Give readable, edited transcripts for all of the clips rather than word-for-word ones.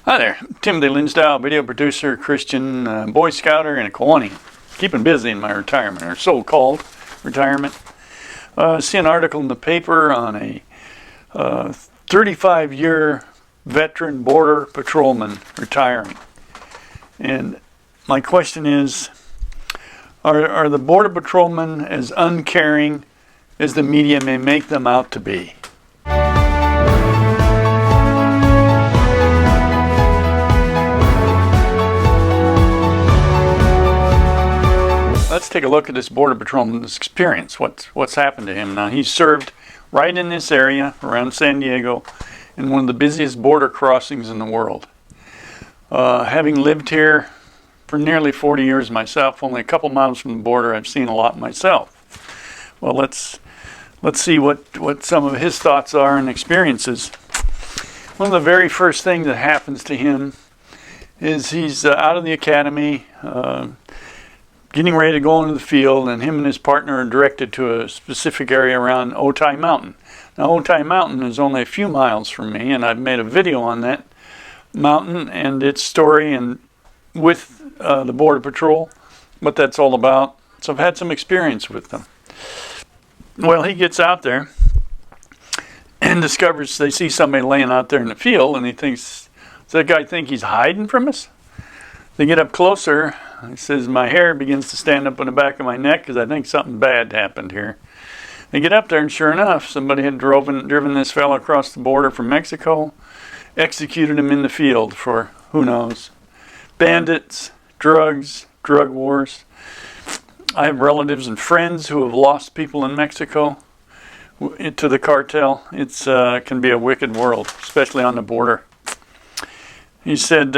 Hi there, Timothy Linsdau, video producer, Christian, Boy Scouter, and a Kiwanis. Keeping busy in my retirement, or so-called retirement. See an article in the paper on a 35-year veteran Border Patrolman retiring. And my question is, are the Border Patrolmen as uncaring as the media may make them out to be? Let's take a look at this Border Patrolman's experience. What's happened to him. Now, he's served right in this area around San Diego in one of the busiest border crossings in the world. Having lived here for nearly 40 years myself, only a couple miles from the border, I've seen a lot myself. Well, let's see what some of his thoughts are and experiences. One of the very first things that happens to him is he's out of the academy, getting ready to go into the field, and him and his partner are directed to a specific area around Otay Mountain. Now, Otay Mountain is only a few miles from me, and I've made a video on that mountain and its story and with the Border Patrol, what that's all about. So I've had some experience with them. Well, he gets out there and discovers they see somebody laying out there in the field, and he thinks, does that guy think he's hiding from us? They get up closer. He says, my hair begins to stand up on the back of my neck because I think something bad happened here. They get up there, and sure enough, somebody had driven this fellow across the border from Mexico, executed him in the field for, who knows, bandits, drugs, drug wars. I have relatives and friends who have lost people in Mexico to the cartel. It can be a wicked world, especially on the border. He said,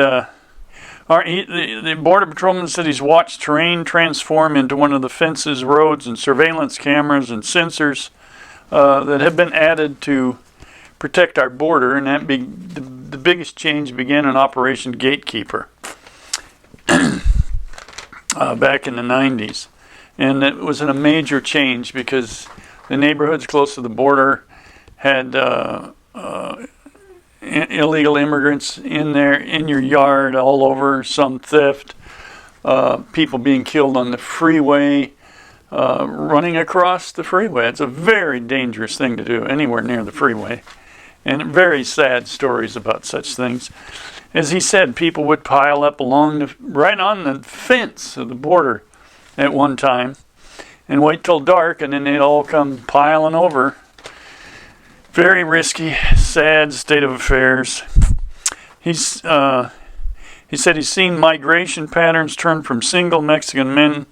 the Border Patrolman said he's watched terrain transform into one of the fences, roads, and surveillance cameras and sensors that have been added to protect our border, and that the biggest change began in Operation Gatekeeper back in the 90s. And it was a major change because the neighborhoods close to the border had illegal immigrants in there, in your yard, all over, some theft, people being killed on the freeway, running across the freeway. It's a very dangerous thing to do anywhere near the freeway, and very sad stories about such things. As he said, people would pile up right on the fence of the border at one time and wait till dark, and then they'd all come piling over. Very risky, sad state of affairs. He said he's seen migration patterns turn from single Mexican men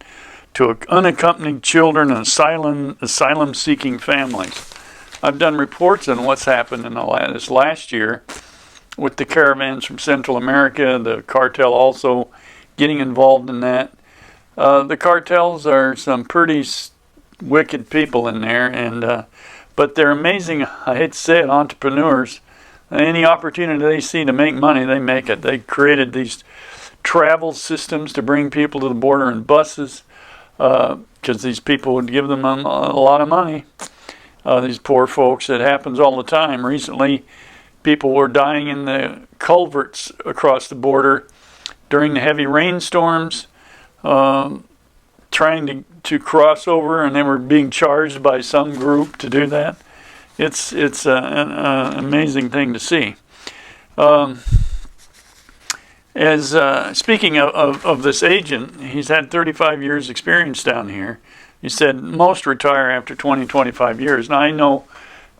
to unaccompanied children and asylum-seeking families. I've done reports on what's happened in this last year with the caravans from Central America, the cartel also getting involved in that. The cartels are some pretty wicked people in there, and but they're amazing, I hate to say it, entrepreneurs. Any opportunity they see to make money, they make it. They created these travel systems to bring people to the border in buses because these people would give them a lot of money. These poor folks, it happens all the time. Recently, people were dying in the culverts across the border during the heavy rainstorms, trying to cross over, and they were being charged by some group to do that. It's an amazing thing to see. Speaking of this agent, he's had 35 years experience down here. He said most retire after 20, 25 years. Now, I know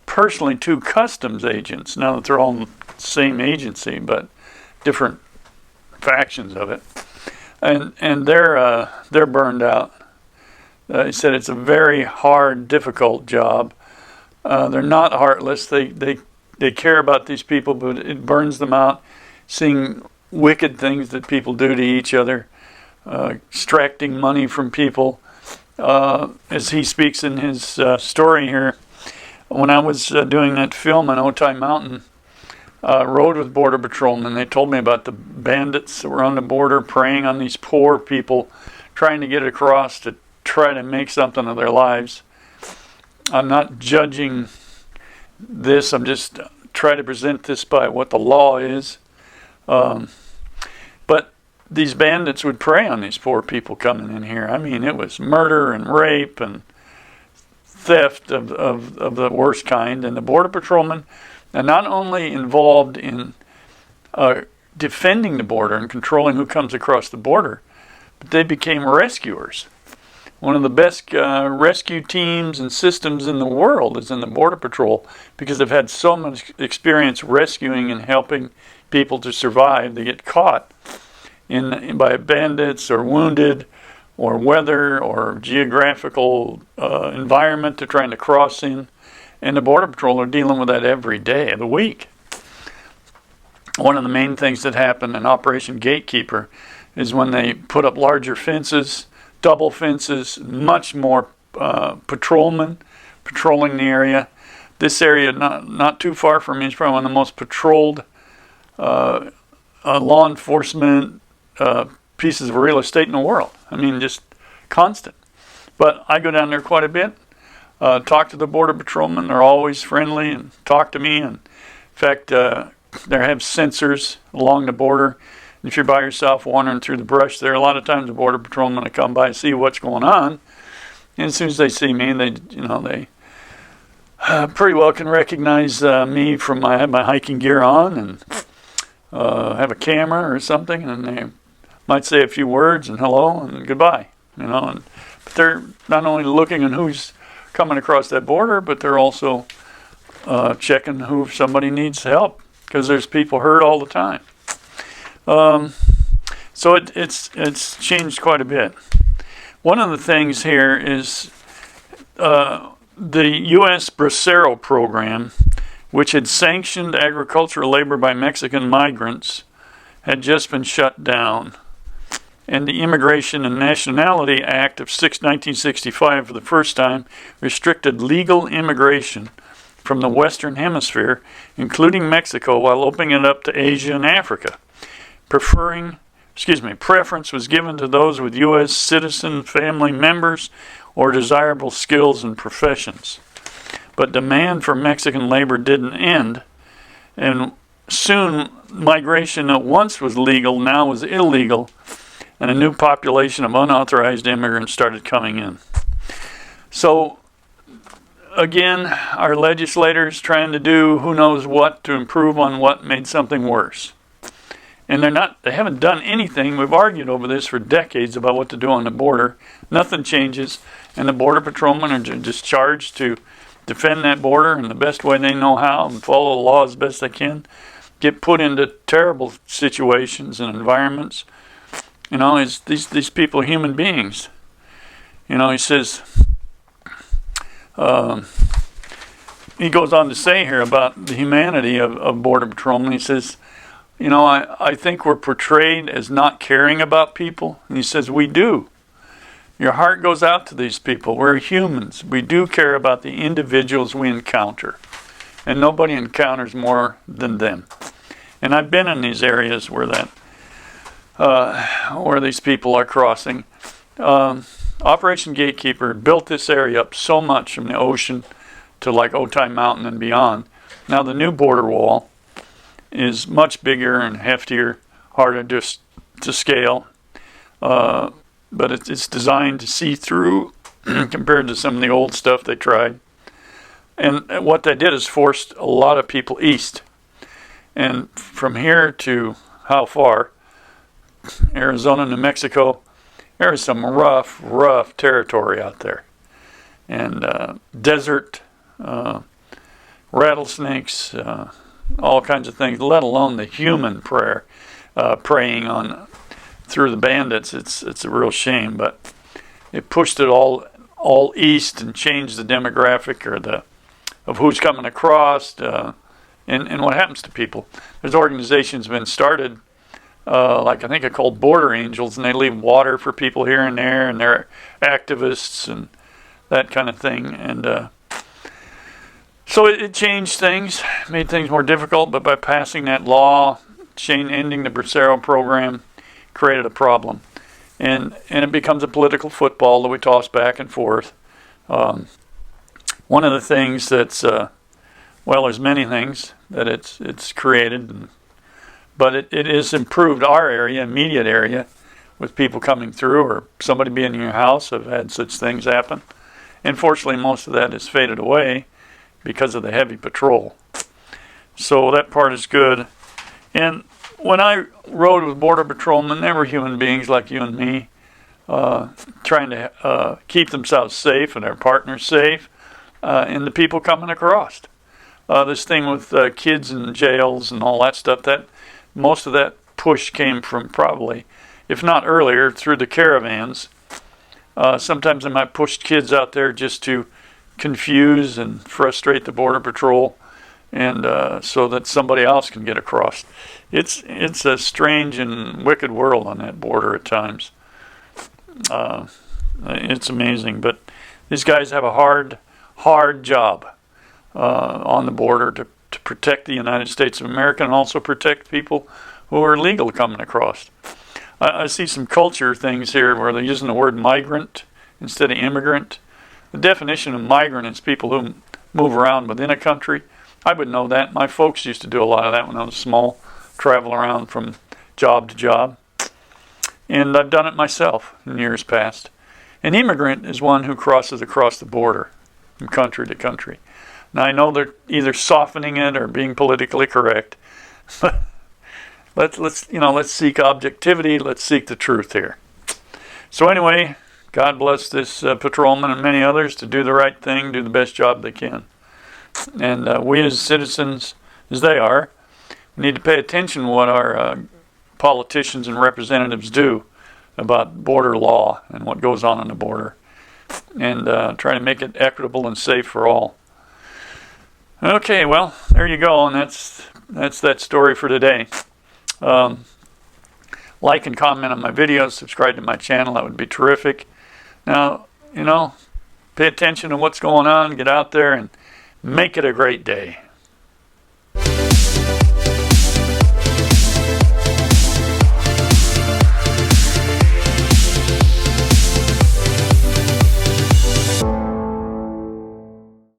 personally 2 customs agents, now that they're all in the same agency, but different factions of it. And they're burned out. He said it's a very hard, difficult job. They're not heartless. They care about these people, but it burns them out seeing wicked things that people do to each other, extracting money from people. As he speaks in his story here, when I was doing that film on Otay Mountain, rode with Border Patrolmen, they told me about the bandits that were on the border preying on these poor people, trying to get across to try to make something of their lives. I'm not judging this, I'm just trying to present this by what the law is. But these bandits would prey on these poor people coming in here. I mean, it was murder and rape and theft of the worst kind. And the Border Patrolmen are not only involved in defending the border and controlling who comes across the border, but they became rescuers. One of the best rescue teams and systems in the world is in the Border Patrol, because they've had so much experience rescuing and helping people to survive. They get caught by bandits or wounded or weather or geographical environment they're trying to cross in. And the Border Patrol are dealing with that every day of the week. One of the main things that happened in Operation Gatekeeper is when they put up larger fences, double fences, much more patrolmen patrolling the area. This area, not too far from me, is probably one of the most patrolled law enforcement pieces of real estate in the world. I mean, just constant. But I go down there quite a bit, talk to the Border Patrolmen. They're always friendly and talk to me. And in fact, they have sensors along the border. If you're by yourself wandering through the brush there, a lot of times the Border Patrolmen will come by and see what's going on. And as soon as they see me, they pretty well can recognize me from I have my hiking gear on and have a camera or something, and they might say a few words and hello and goodbye. But they're not only looking at who's coming across that border, but they're also checking who somebody needs help, because there's people hurt all the time. So it's changed quite a bit. One of the things here is the U.S. Bracero program, which had sanctioned agricultural labor by Mexican migrants, had just been shut down. And the Immigration and Nationality Act of 1965, for the first time, restricted legal immigration from the Western Hemisphere, including Mexico, while opening it up to Asia and Africa. Preference was given to those with U.S. citizen family members or desirable skills and professions. But demand for Mexican labor didn't end, and soon migration that once was legal now was illegal, and a new population of unauthorized immigrants started coming in. So again, our legislators trying to do who knows what to improve on what made something worse. And they haven't done anything. We've argued over this for decades about what to do on the border. Nothing changes, and the Border Patrolmen are just charged to defend that border in the best way they know how and follow the law as best they can. Get put into terrible situations and environments. These people are human beings. He says, he goes on to say here about the humanity of Border Patrolmen. He says, I think we're portrayed as not caring about people. And he says, we do. Your heart goes out to these people. We're humans. We do care about the individuals we encounter. And nobody encounters more than them. And I've been in these areas where these people are crossing. Operation Gatekeeper built this area up so much, from the ocean to like Otay Mountain and beyond. Now the new border wall is much bigger and heftier, harder to scale. But it's designed to see through compared to some of the old stuff they tried. And what they did is forced a lot of people east. And from here to how far? Arizona, New Mexico, there is some rough territory out there. And desert, rattlesnakes, all kinds of things, let alone the human preying on through the bandits. It's a real shame, but it pushed it all east and changed the demographic of who's coming across and what happens to people. There's organizations been started, like I think are called Border Angels, and they leave water for people here and there, and they're activists and that kind of thing. And so it changed things, made things more difficult, but by passing that law, ending the Bracero program, created a problem. And it becomes a political football that we toss back and forth. One of the things that's, there's many things that it's created, But it has improved our area, immediate area, with people coming through or somebody being in your house. I've had such things happen. Unfortunately, most of that has faded away because of the heavy patrol. So that part is good. And when I rode with Border Patrolmen, they were human beings like you and me, trying to keep themselves safe and their partners safe, and the people coming across. This thing with kids in jails and all that stuff, that most of that push came from probably, if not earlier, through the caravans. Sometimes they might push kids out there just to confuse and frustrate the Border Patrol, and so that somebody else can get across. It's a strange and wicked world on that border at times. It's amazing, but these guys have a hard job on the border to protect the United States of America and also protect people who are illegal coming across. I see some culture things here where they're using the word migrant instead of immigrant. The definition of migrant is people who move around within a country. I would know that. My folks used to do a lot of that when I was small, travel around from job to job. And I've done it myself in years past. An immigrant is one who crosses across the border from country to country. Now, I know they're either softening it or being politically correct, but let's seek objectivity. Let's seek the truth here. So anyway, God bless this patrolman and many others to do the right thing, do the best job they can. And we as citizens, as they are, we need to pay attention to what our politicians and representatives do about border law and what goes on the border, and try to make it equitable and safe for all. Okay, well, there you go, and that's that story for today. Like and comment on my videos, subscribe to my channel, that would be terrific. Now, pay attention to what's going on, get out there and make it a great day.